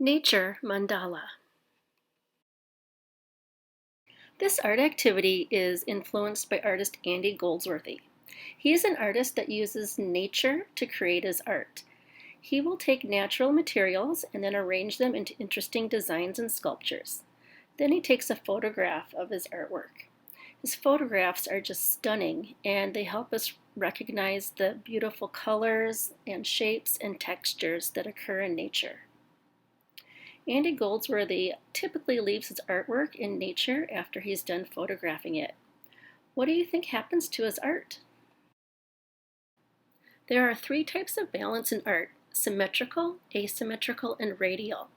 NatureMandala. This art activity is influenced by artist Andy Goldsworthy. He is an artist that uses nature to create his art. He will take natural materials and then arrange them into interesting designs and sculptures. Then he takes a photograph of his artwork. His photographs are just stunning, and they help us recognize the beautiful colors and shapes and textures that occur in nature. Andy Goldsworthy typically leaves his artwork in nature after he's done photographing it. What do you think happens to his art? There are three types of balance in art: symmetrical, asymmetrical, and radial.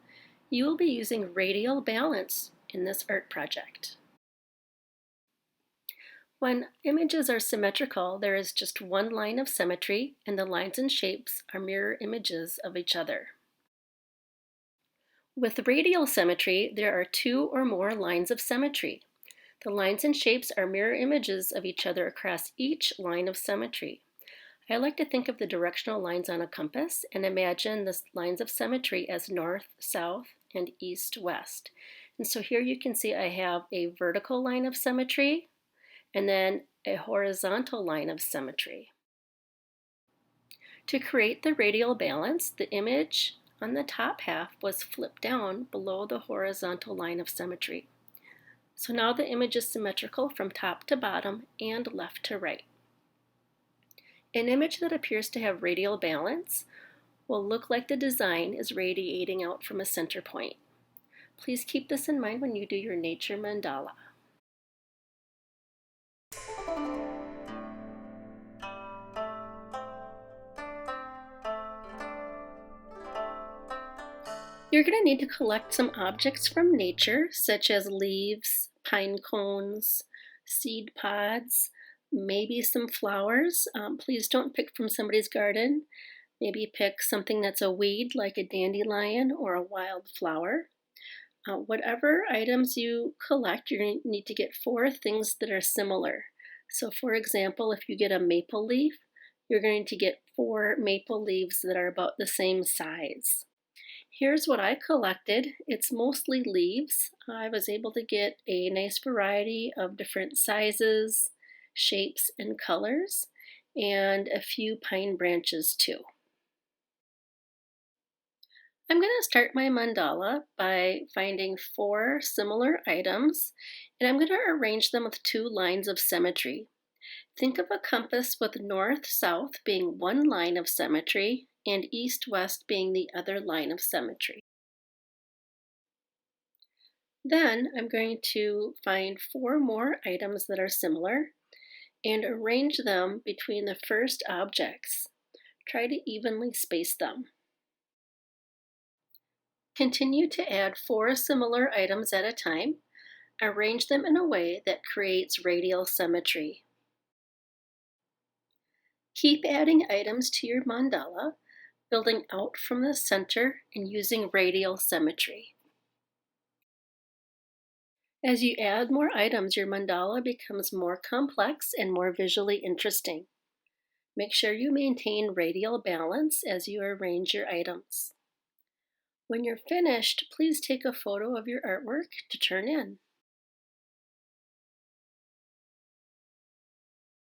You will be using radial balance in this art project. When images are symmetrical, there is just one line of symmetry, and the lines and shapes are mirror images of each other. With radial symmetry, there are two or more lines of symmetry. The lines and shapes are mirror images of each other across each line of symmetry. I like to think of the directional lines on a compass and imagine the lines of symmetry as north, south, and east, west. And so here you can see I have a vertical line of symmetry and then a horizontal line of symmetry. To create the radial balance, the image on the top half was flipped down below the horizontal line of symmetry. So now the image is symmetrical from top to bottom and left to right. An image that appears to have radial balance will look like the design is radiating out from a center point. Please keep this in mind when you do your nature mandala. You're going to need to collect some objects from nature, such as leaves, pine cones, seed pods, maybe some flowers. Please don't pick from somebody's garden. Maybe pick something that's a weed, like a dandelion or a wild flower. Whatever items you collect, you're going to need to get 4 things that are similar. So for example, if you get a maple leaf, you're going to get 4 maple leaves that are about the same size. Here's what I collected. It's mostly leaves. I was able to get a nice variety of different sizes, shapes, and colors, and a few pine branches too. I'm going to start my mandala by finding 4 similar items, and I'm going to arrange them with 2 lines of symmetry. Think of a compass with north-south being one line of symmetry and east-west being the other line of symmetry. Then I'm going to find 4 more items that are similar and arrange them between the first objects. Try to evenly space them. Continue to add 4 similar items at a time. Arrange them in a way that creates radial symmetry. Keep adding items to your mandala, building out from the center and using radial symmetry. As you add more items, your mandala becomes more complex and more visually interesting. Make sure you maintain radial balance as you arrange your items. When you're finished, please take a photo of your artwork to turn in.